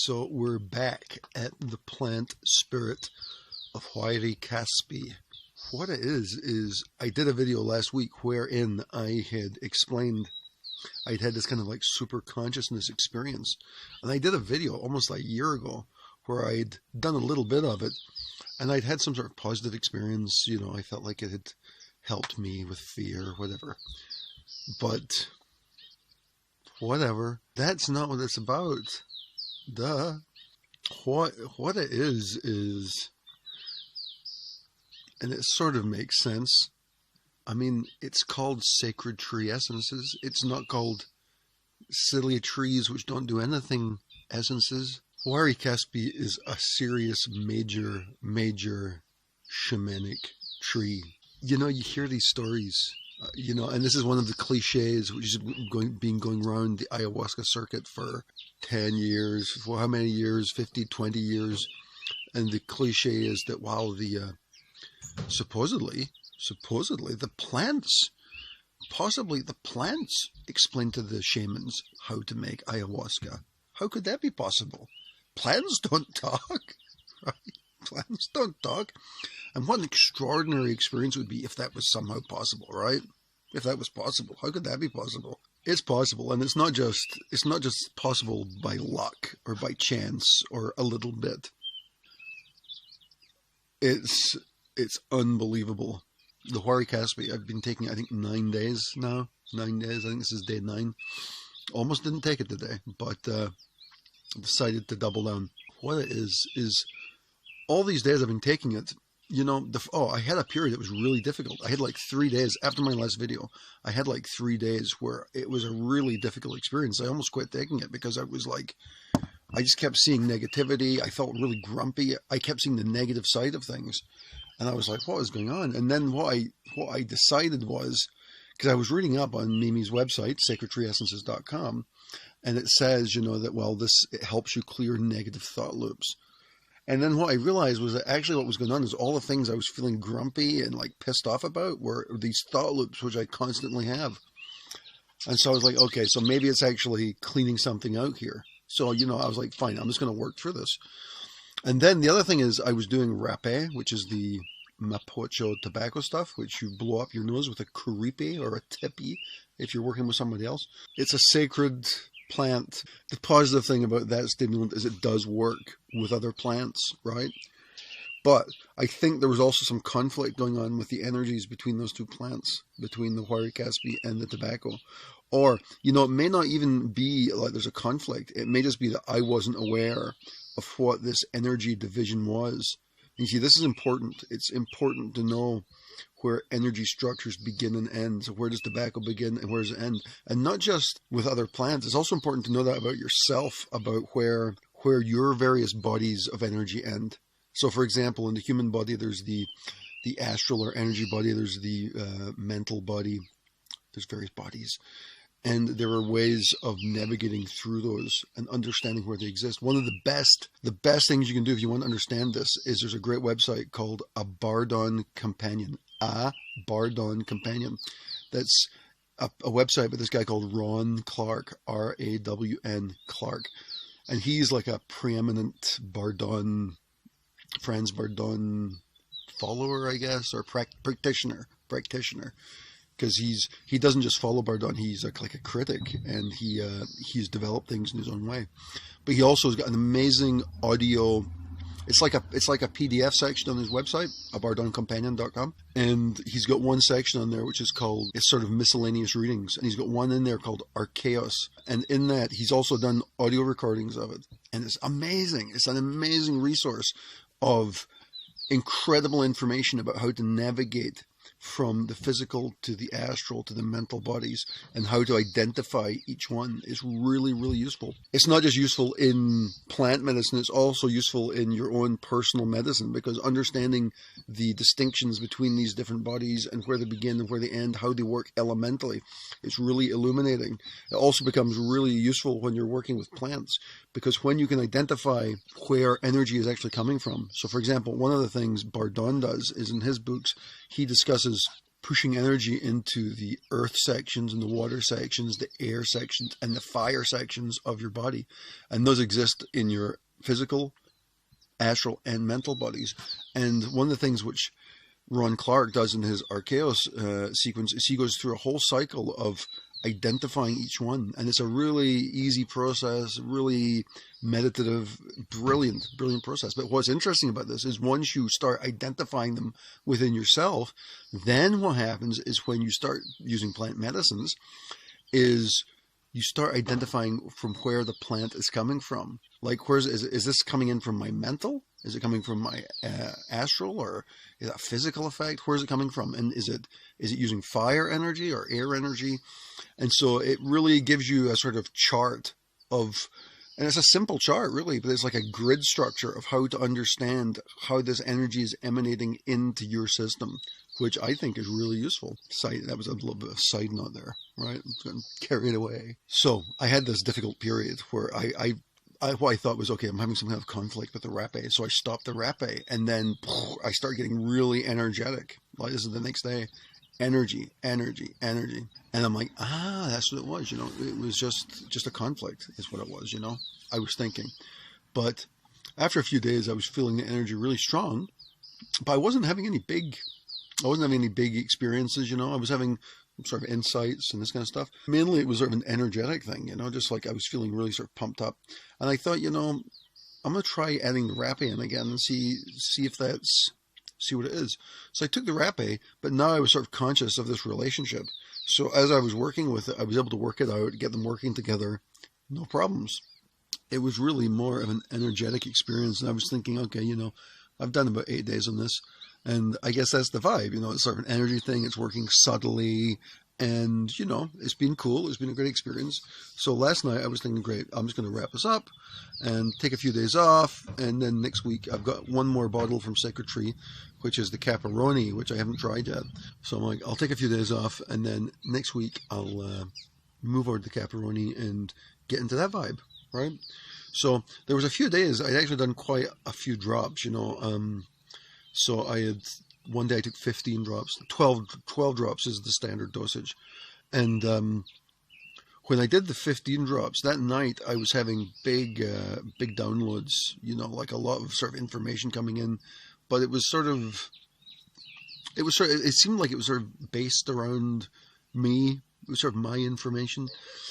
So we're back at the plant spirit of Huaira Caspi. What it is I did a video last week wherein I had explained I'd had this kind of like super consciousness experience. And I did a video almost like a year ago where I'd done a little bit of it and I'd had some sort of positive experience. You know, I felt like it had helped me with fear, whatever. But whatever, that's not what it's about. Duh. What it is, and it sort of makes sense. I mean, it's called sacred tree essences. It's not called silly trees which don't do anything essences. Huaira Caspi is a serious, major shamanic tree. You know, you hear these stories, you know, and this is one of the cliches which is going around the ayahuasca circuit for 10 years, for how many years, 50, 20 years. And the cliche is that while the, supposedly the plants, possibly the plants explain to the shamans how to make ayahuasca. How could that be possible? Plants don't talk, right? Plants don't talk. And what an extraordinary experience it would be if that was somehow possible, right? If that was possible, how could that be possible? It's possible, and it's not just possible by luck or by chance or a little bit. It's unbelievable. The Huaira Caspi, I've been taking, I think, 9 days now. 9 days. I think this is day 9. Almost didn't take it today, but decided to double down. What it is all these days I've been taking it. You know, I had a period that was really difficult. I had like 3 days after my last video. I had like 3 days where it was a really difficult experience. I almost quit taking it because I was like, I just kept seeing negativity. I felt really grumpy. I kept seeing the negative side of things. And I was like, what is going on? And then what I decided was, because I was reading up on Mimi's website, sacredtreeessences.com, and it says, you know, that, well, it helps you clear negative thought loops. And then what I realized was that actually what was going on is all the things I was feeling grumpy and like pissed off about were these thought loops, which I constantly have. And so I was like, okay, so maybe it's actually cleaning something out here. So, you know, I was like, fine, I'm just going to work through this. And then the other thing is I was doing rapé, which is the mapocho tobacco stuff, which you blow up your nose with a kuripe or a tipi if you're working with somebody else. It's a sacred plant. The positive thing about that stimulant is it does work with other plants, right? But I think there was also some conflict going on with the energies between those two plants, between the Huaira Caspi and the tobacco. Or, you know, it may not even be like there's a conflict. It may just be that I wasn't aware of what this energy division was. And you see, this is important. It's important to know where energy structures begin and end. So where does tobacco begin and where does it end? And not just with other plants. It's also important to know that about yourself, about where your various bodies of energy end. So for example, in the human body, there's the astral or energy body. There's the mental body. There's various bodies. And there are ways of navigating through those and understanding where they exist. One of the best things you can do if you want to understand this is there's a great website called A Bardon Companion. A Bardon Companion. That's a website by this guy called Ron Clark, R-A-W-N Clark. And he's like a preeminent Bardon, Franz Bardon follower, I guess, or practitioner. Because he doesn't just follow Bardon, he's like a critic, and he's developed things in his own way. But he also has got an amazing audio. It's like a PDF section on his website, abardoncompanion.com, and he's got one section on there which is called, it's sort of miscellaneous readings, and he's got one in there called Archaeos, and in that he's also done audio recordings of it, and it's amazing. It's an amazing resource of incredible information about how to navigate from the physical to the astral to the mental bodies and how to identify each one is really, really useful. It's not just useful in plant medicine, it's also useful in your own personal medicine, because understanding the distinctions between these different bodies and where they begin and where they end, how they work elementally, is really illuminating. It also becomes really useful when you're working with plants, because when you can identify where energy is actually coming from. So for example, one of the things Bardon does is in his books, he discusses pushing energy into the earth sections and the water sections, the air sections, and the fire sections of your body. And those exist in your physical, astral, and mental bodies. And one of the things which Ron Clark does in his Archaeos sequence is he goes through a whole cycle of identifying each one, and it's a really easy process, really meditative, brilliant process. But what's interesting about this is once you start identifying them within yourself, then what happens is when you start using plant medicines is you start identifying from where the plant is coming from. Like, is this coming in from my mental? Is it coming from my astral, or is that a physical effect? Where is it coming from? And is it using fire energy or air energy? And so it really gives you a sort of chart of, and it's a simple chart really, but it's like a grid structure of how to understand how this energy is emanating into your system, which I think is really useful. That was a little bit of a side note there, right? I'm getting carried away. So I had this difficult period where what I thought was, okay, I'm having some kind of conflict with the rapé. So I stopped the rapé, and then I started getting really energetic. Like, this is the next day. Energy. And I'm like, that's what it was, It was just a conflict is what it was, I was thinking. But after a few days, I was feeling the energy really strong, but I wasn't having any big experiences, I was having sort of insights and this kind of stuff. Mainly it was sort of an energetic thing, just like I was feeling really sort of pumped up. And I thought, I'm going to try adding the rapé in again and see what it is. So I took the rapé, but now I was sort of conscious of this relationship. So as I was working with it, I was able to work it out, get them working together, no problems. It was really more of an energetic experience. And I was thinking, okay, I've done about 8 days on this, and I guess that's the vibe, it's sort of an energy thing. It's working subtly, and, it's been cool. It's been a great experience. So last night I was thinking, great, I'm just going to wrap this up and take a few days off. And then next week I've got one more bottle from Sacred Tree, which is the Caparoni, which I haven't tried yet. So I'm like, I'll take a few days off, and then next week I'll move over to the Caparoni and get into that vibe, right? So there was a few days I'd actually done quite a few drops, So I had, one day I took 15 drops. 12 drops is the standard dosage. And when I did the 15 drops, that night I was having big downloads, like a lot of sort of information coming in. But it seemed like it was sort of based around me. It was sort of my information.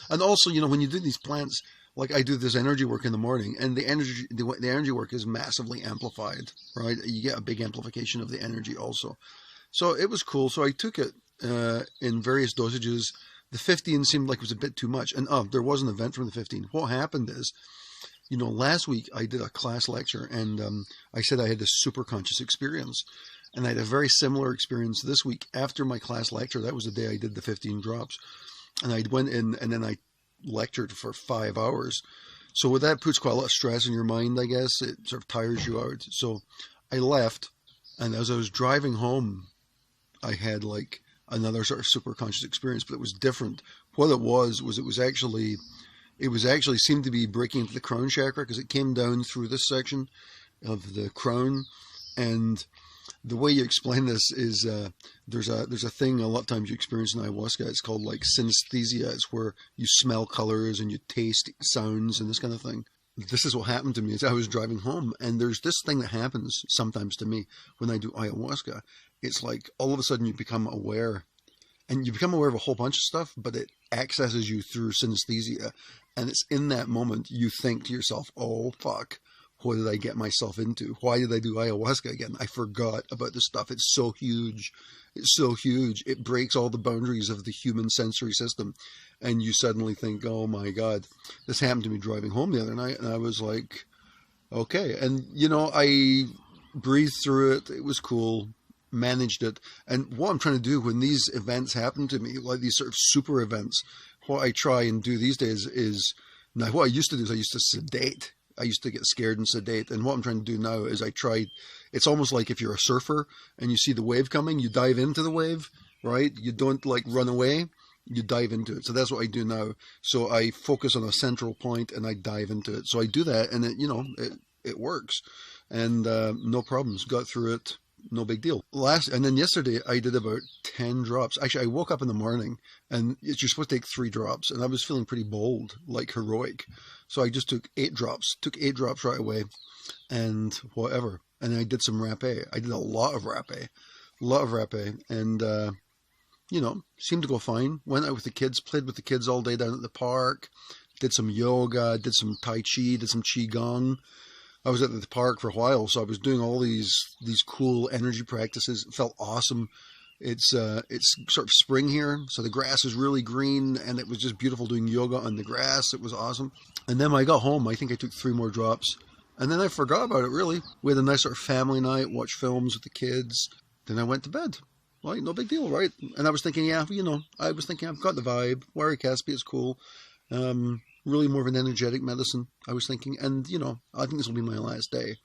And also, when you do these plants, like I do this energy work in the morning, and the energy work is massively amplified, right? You get a big amplification of the energy also. So it was cool. So I took it in various dosages. The 15 seemed like it was a bit too much. And there was an event from the 15. What happened is, last week I did a class lecture, and I said I had this super conscious experience. And I had a very similar experience this week after my class lecture. That was the day I did the 15 drops. And I went in, and then I lectured for 5 hours. So that puts quite a lot of stress in your mind, I guess. It sort of tires you out. So I left, and as I was driving home, I had like another sort of super conscious experience, but it was different. What it was it actually seemed to be breaking into the crown chakra, because it came down through this section of the crown. And the way you explain this is there's a thing a lot of times you experience in ayahuasca. It's called like synesthesia. It's where you smell colors and you taste sounds and this kind of thing. This is what happened to me as I was driving home. And there's this thing that happens sometimes to me when I do ayahuasca. It's like all of a sudden you become aware. And you become aware of a whole bunch of stuff, but it accesses you through synesthesia. And it's in that moment you think to yourself, oh, fuck. What did I get myself into? Why did I do ayahuasca again? I forgot about this stuff. It's so huge. It's so huge. It breaks all the boundaries of the human sensory system. And you suddenly think, oh my God, this happened to me driving home the other night. And I was like, okay. And, I breathed through it. It was cool. Managed it. And what I'm trying to do when these events happen to me, like these sort of super events, what I try and do these days is, now what I used to do is I used to sedate. I used to get scared and sedate. And what I'm trying to do now is it's almost like if you're a surfer and you see the wave coming, you dive into the wave, right? You don't like run away, you dive into it. So that's what I do now. So I focus on a central point and I dive into it. So I do that, and it works. And no problems. Got through it. no big deal. And then yesterday I did about 10 drops. Actually, I woke up in the morning and you're supposed to take 3 drops, and I was feeling pretty bold, like heroic. So I just took 8 drops, right away, and whatever. And I did some rapé. I did a lot of rapé, and seemed to go fine. Went out with the kids, played with the kids all day down at the park, did some yoga, did some tai chi, did some qigong. I was at the park for a while, so I was doing all these cool energy practices. It felt awesome. It's sort of spring here, so the grass is really green, and it was just beautiful doing yoga on the grass. It was awesome. And then when I got home, I think I took 3 more drops, and then I forgot about it, really. We had a nice sort of family night, watched films with the kids. Then I went to bed. Right, no big deal, right? And I was thinking, I've got the vibe. Huaira Caspi is cool. Really more of an energetic medicine, I was thinking. And, I think this will be my last day.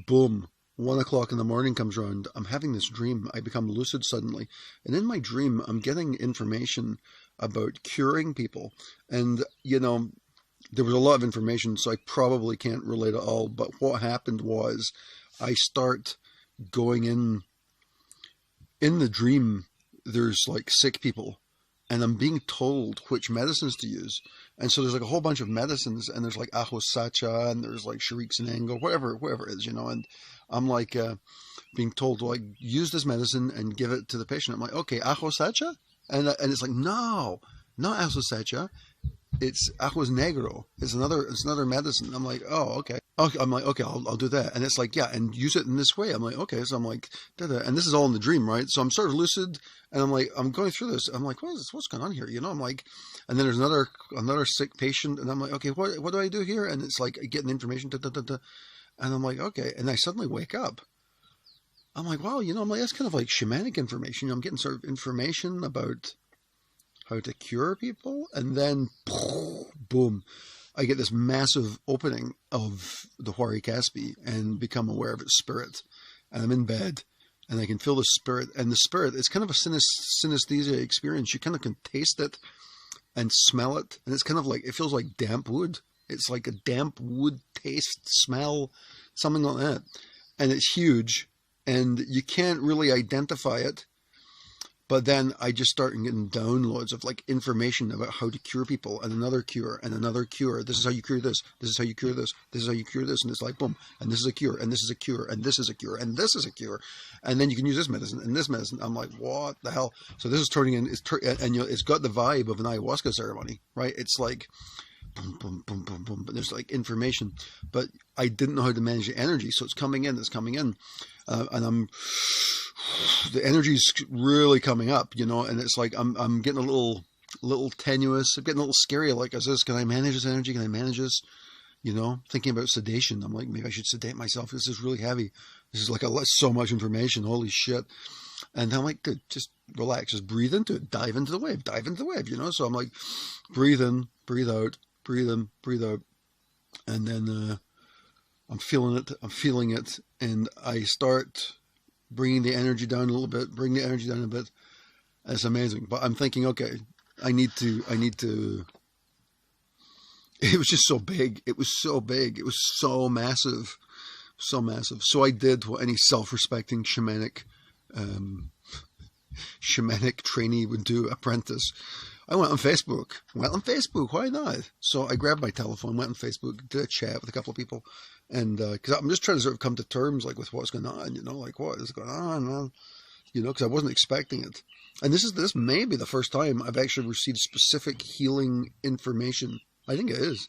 Boom. 1 o'clock in the morning comes around. I'm having this dream. I become lucid suddenly. And in my dream, I'm getting information about curing people. And, there was a lot of information, so I probably can't relate it all. But what happened was I start going in the dream. There's like sick people, and I'm being told which medicines to use. And so there's like a whole bunch of medicines, and there's like Ajo Sacha, and there's like Sharik Sinango, whatever it is, and I'm like being told to like use this medicine and give it to the patient. I'm like, okay, Ajo Sacha? And it's like, no, not Ajo Sacha. It's Ajos Negro. It's another medicine. I'm like, oh, okay. I'm like, okay, I'll do that. And it's like, yeah, and use it in this way. I'm like, okay. So I'm like, and this is all in the dream, right? So I'm sort of lucid, and I'm like, I'm going through this. I'm like, what's going on here? I'm like, and then there's another sick patient, and I'm like, okay, what do I do here? And it's like getting information, and I'm like, okay. And I suddenly wake up. I'm like, wow, I'm like, that's kind of like shamanic information. I'm getting sort of information about how to cure people, and then boom, I get this massive opening of the Huaira Caspi and become aware of its spirit. And I'm in bed, and I can feel the spirit. And the spirit, it's kind of a synesthesia experience. You kind of can taste it and smell it, and it's kind of like, it feels like damp wood. It's like a damp wood taste, smell, something like that. And it's huge, and you can't really identify it. But then I just start getting downloads of like information about how to cure people, and another cure and another cure. This is how you cure this. This is how you cure this. This is how you cure this. And it's like, boom. And this is a cure. And this is a cure. And this is a cure. And this is a cure. And then you can use this medicine and this medicine. I'm like, what the hell? So this is turning in, and it's got the vibe of an ayahuasca ceremony, right? It's like, boom, boom, boom, boom, boom. But there's like information. But I didn't know how to manage the energy. So it's coming in. And the energy's really coming up, and it's like I'm getting a little tenuous. I'm getting a little scary. Like, can I manage this energy? Can I manage this? Thinking about sedation. I'm like, maybe I should sedate myself. This is really heavy. This is like so much information. Holy shit. And I'm like, dude, just relax. Just breathe into it. Dive into the wave. So I'm like, breathe in, breathe out, breathe in, breathe out. And then I'm feeling it. And I start bringing the energy down a little bit, It's amazing. But I'm thinking, okay, I need to, it was just so big. It was so big. It was so massive. So I did what any self-respecting shamanic trainee would do, apprentice. I went on Facebook. Why not? So I grabbed my telephone, went on Facebook, did a chat with a couple of people. And because I'm just trying to sort of come to terms like with what's going on, like what is going on, man? Because I wasn't expecting it. And this may be the first time I've actually received specific healing information. I think it is.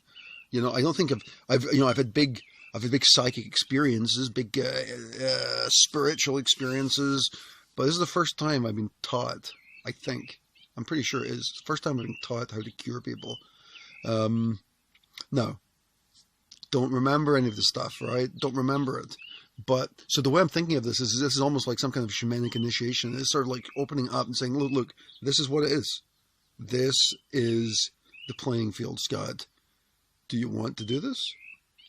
I don't think I've had big psychic experiences, big spiritual experiences, but this is the first time I've been taught. I think I'm pretty sure it is the first time I've been taught how to cure people. No. Don't remember any of the stuff, right? Don't remember it. But so the way I'm thinking of this is almost like some kind of shamanic initiation. It's sort of like opening up and saying, look, this is what it is. This is the playing field, Scott. Do you want to do this?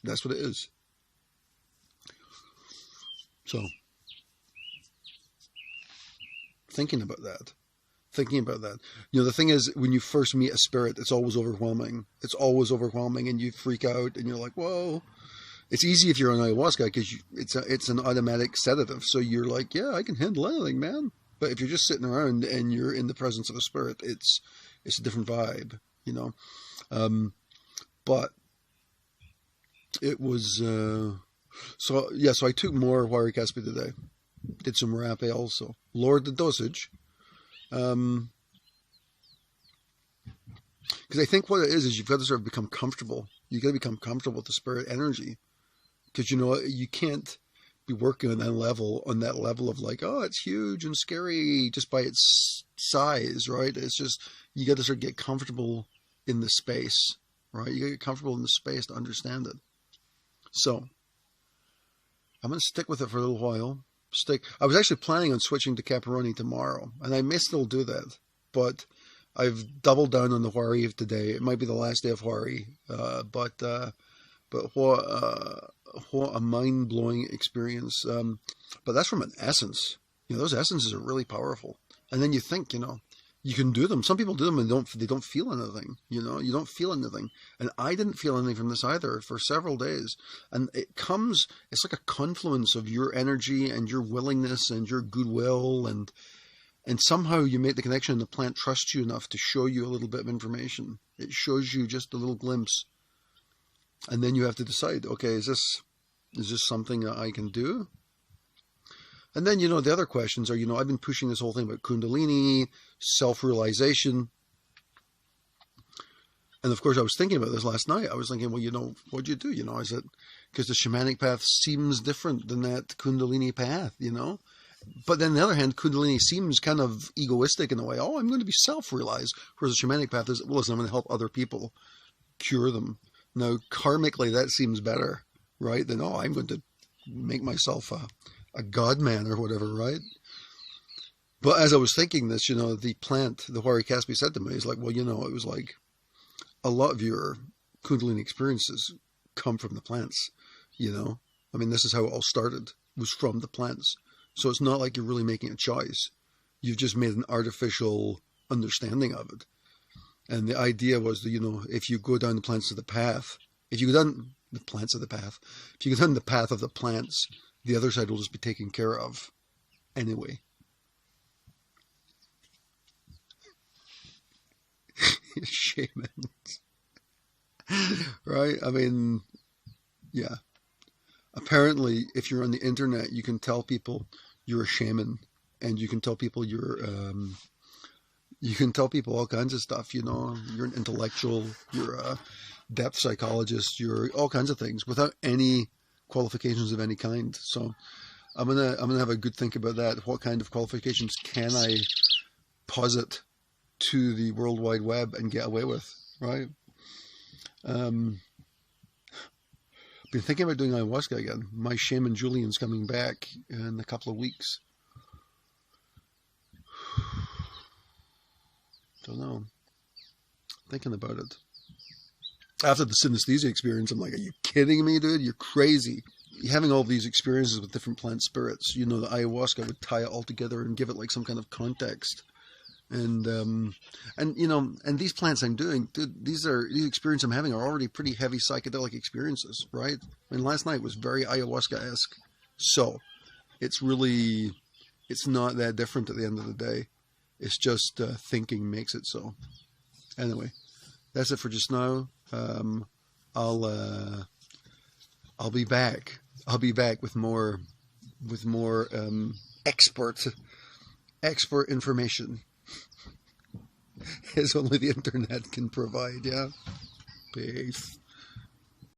That's what it is. So, thinking about that. The thing is, when you first meet a spirit, it's always overwhelming. And you freak out, and you're like, whoa. It's easy if you're on ayahuasca because it's an automatic sedative. So you're like, yeah, I can handle anything, man. But if you're just sitting around and you're in the presence of a spirit, it's a different vibe, you know. But it was so I took more Huaira Caspi today. Did some rapé also. Lowered the dosage. Because I think what it is you've got to sort of become comfortable. You got to become comfortable with the spirit energy. Because you can't be working on that level of like, oh, it's huge and scary just by its size, right? It's just you got to sort of get comfortable in the space, right? You got to get comfortable in the space to understand it. So I'm going to stick with it for a little while. I was actually planning on switching to Caproni tomorrow, and I may still do that, but I've doubled down on the Huari today. It might be the last day of Huari, but what a mind-blowing experience. But that's from an essence. Those essences are really powerful. And then you think, you can do them. Some people do them and they don't feel anything. You don't feel anything. And I didn't feel anything from this either for several days. And it's like a confluence of your energy and your willingness and your goodwill, and somehow you make the connection and the plant trusts you enough to show you a little bit of information. It shows you just a little glimpse. And then you have to decide, okay, is this something that I can do? And then, the other questions are, I've been pushing this whole thing about Kundalini, self-realization. And of course, I was thinking about this last night. I was thinking, well, what'd you do? Is it because the shamanic path seems different than that Kundalini path, But then on the other hand, Kundalini seems kind of egoistic in a way. Oh, I'm going to be self-realized. Whereas the shamanic path is, well, listen, I'm going to help other people cure them. Now, karmically, that seems better, right? Than, I'm going to make myself a god man or whatever, right? But as I was thinking this, the plant, the Huaira Caspi said to me, he's like, well, it was like a lot of your Kundalini experiences come from the plants, I mean, this is how it all started, was from the plants. So it's not like you're really making a choice. You've just made an artificial understanding of it. And the idea was that, if you go down the plants of the path, if you go down the plants of the path, if you go down the path of the plants, the other side will just be taken care of anyway. Shamans. Right? I mean, yeah. Apparently, if you're on the internet, you can tell people you're a shaman, and you can tell people you can tell people all kinds of stuff, you're an intellectual, you're a depth psychologist, you're all kinds of things without any qualifications of any kind. So I'm gonna have a good think about that. What kind of qualifications can I posit to the World Wide Web and get away with, right? Been thinking about doing ayahuasca again. My shaman Julian's coming back in a couple of weeks. Don't know. Thinking about it. After the synesthesia experience, I'm like, are you kidding me, dude? You're crazy. Having all these experiences with different plant spirits, the ayahuasca would tie it all together and give it like some kind of context. And these plants I'm doing, dude, these experiences I'm having are already pretty heavy psychedelic experiences, right? I mean, last night was very ayahuasca-esque. So it's not that different at the end of the day. It's just thinking makes it so. Anyway, that's it for just now. I'll be back. I'll be back with more expert information, as only the internet can provide. Yeah. Peace.